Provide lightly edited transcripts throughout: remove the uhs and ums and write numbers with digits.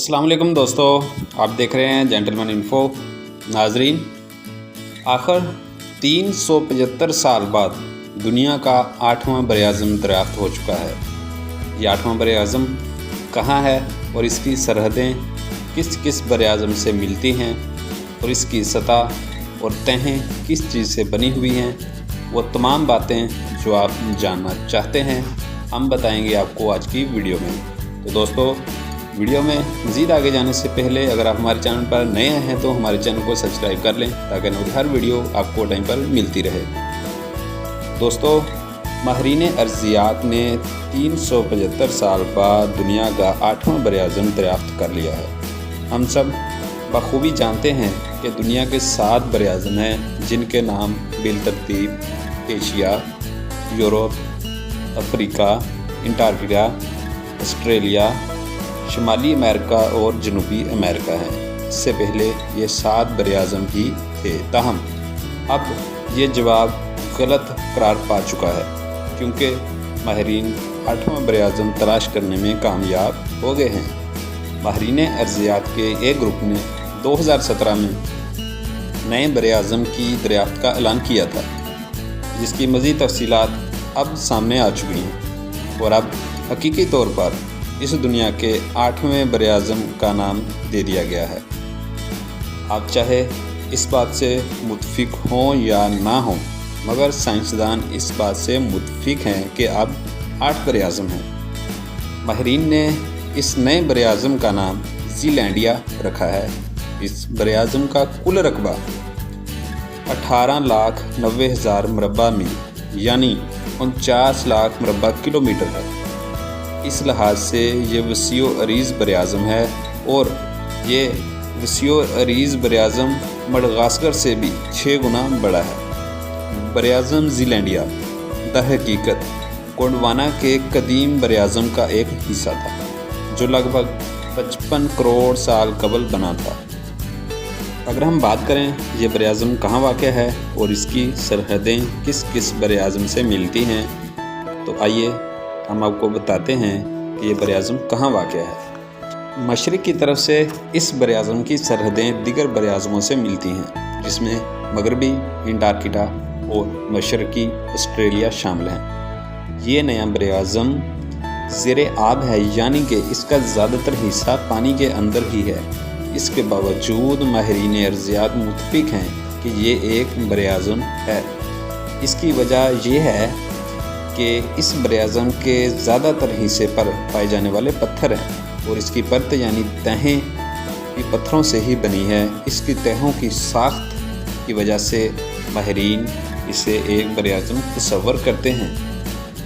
अस्सलाम वालेकुम दोस्तों, आप देख रहे हैं जेंटलमैन इन्फो। नाजरीन, आखिर 375 साल बाद दुनिया का 8वां बरआज़म दरियाफ़्त हो चुका है। ये 8वां बरआज़म कहाँ है और इसकी सरहदें किस किस बरआज़म से मिलती हैं और इसकी सतह और तहें किस चीज़ से बनी हुई हैं, वो तमाम बातें जो आप जानना चाहते हैं हम बताएंगे आपको आज की वीडियो में। तो दोस्तों, वीडियो में मज़ीद आगे जाने से पहले अगर आप हमारे चैनल पर नए हैं तो हमारे चैनल को सब्सक्राइब कर लें ताकि हर वीडियो आपको टाइम पर मिलती रहे। दोस्तों, माहिरीन अर्ज़ियात ने 375 साल बाद दुनिया का 8वां बरआज़म दरियाफ़्त कर लिया है। हम सब बखूबी जानते हैं कि दुनिया के 7 बरआज़म हैं जिनके नाम बिलतरतीब Asia, Europe, Africa, Antarctica, Australia, शुमाली अमेरिका और जनूबी अमेरिका हैं। इससे पहले ये 7 बरआज़म ही थे, ताहम अब ये जवाब गलत करार पा चुका है क्योंकि माहिरीन 8वां बरआज़म तलाश करने में कामयाब हो गए हैं। माहिरीन अर्ज़ियात के एक ग्रुप ने 2017 में नए बरआज़म की दरियाफ़्त का ऐलान किया था, जिसकी मज़ीद तफ़सीलात अब सामने आ चुकी हैं और अब हकीकी तौर पर इस दुनिया के 8वें बरआज़म का नाम दे दिया गया है। आप चाहे इस बात से मुत्फिक हों या ना हों, मगर साइंसदान इस बात से मुत्फिक हैं कि अब 8 बरआज़म हैं। माहिरीन ने इस नए बरआज़म का नाम ज़ीलैंडिया रखा है। इस बरआज़म का कुल रकबा 18,90,000 मुरबा मील यानी 49 लाख मुरबा किलोमीटर है। इस लिहाज से ये वसीओ अरीज़ बरआज़म है और ये वसीओ अरीज़ बरआज़म मडगास्कर से भी 6 गुना बड़ा है। बरआज़म ज़ीलैंडिया दरहकीकत गोंडवाना के कदीम बरआज़म का एक हिस्सा था जो लगभग 55 करोड़ साल कबल बना था। अगर हम बात करें ये बरआज़म कहाँ वाक़ है और इसकी सरहदें किस किस बरआज़म से मिलती हैं, तो आइए हम आपको बताते हैं कि ये बरआज़म कहाँ वाक़ है। मशरिक़ की तरफ से इस बरआज़म की सरहदें दीगर बरआज़मों से मिलती हैं, जिसमें मगरबी अंटार्कटिका और मशरक़ी ऑस्ट्रेलिया शामिल हैं। ये नया बरआज़म ज़ेरे आब है, यानी कि इसका ज़्यादातर हिस्सा पानी के अंदर ही है। इसके बावजूद माहिरीन अर्ज़ियात मुत्फिक हैं कि ये एक बरआज़म है। इसकी वजह यह है कि इस बरआज़म के ज़्यादातर हिस्से पर पाए जाने वाले पत्थर हैं और इसकी परत यानी तहें भी पत्थरों से ही बनी है। इसकी तहों की साख्त की वजह से माहिरीन इसे एक बरआज़म तस्वर करते हैं।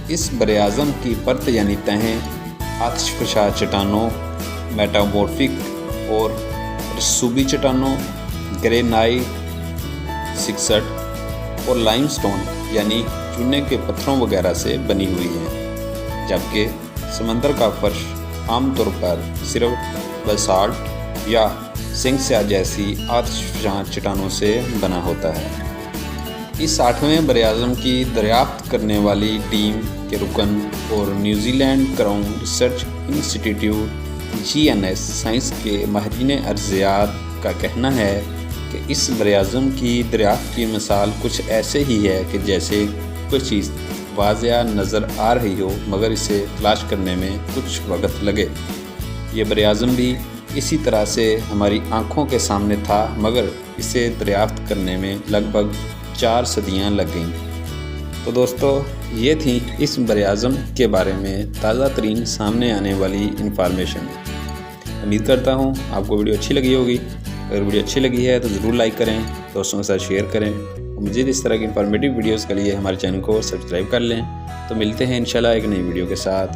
इस बरआज़म की परत यानी तहें आतिशफ़शा चट्टानों, मेटामॉर्फिक और रसूबी चट्टानों, ग्रेनाइट, सिक्सट और लाइमस्टोन यानी चूने के पत्थरों वगैरह से बनी हुई है, जबकि समंदर का फर्श आमतौर पर सिर्फ बसाल्ट या सिंकस्या जैसी आतिशफ़शा चट्टानों से बना होता है। इस 8वें बरआज़म की दरियाफ़्त करने वाली टीम के रुकन और New Zealand crown research institute GNS science के माहिरीन अर्ज़ियात का कहना है कि इस बरआज़म की दरियाफ़्त की मिसाल कुछ ऐसे ही है कि जैसे कोई चीज़ वाज़िया नज़र आ रही हो मगर इसे तलाश करने में कुछ वक्त लगे। ये बरआज़म भी इसी तरह से हमारी आँखों के सामने था, मगर इसे दरियाफ़्त करने में लगभग 4 सदियाँ लग गईं। तो दोस्तों, ये थी इस बरआज़म के बारे में ताज़ा तरीन सामने आने वाली इन्फॉर्मेशन। उम्मीद करता हूँ आपको वीडियो अच्छी लगी होगी। अगर वीडियो अच्छी लगी है तो ज़रूर लाइक करें, दोस्तों के साथ शेयर करें और मज़ीद इस तरह की इंफॉर्मेटिव वीडियोज़ के लिए हमारे चैनल को सब्सक्राइब कर लें। तो मिलते हैं इंशाल्लाह एक नई वीडियो के साथ।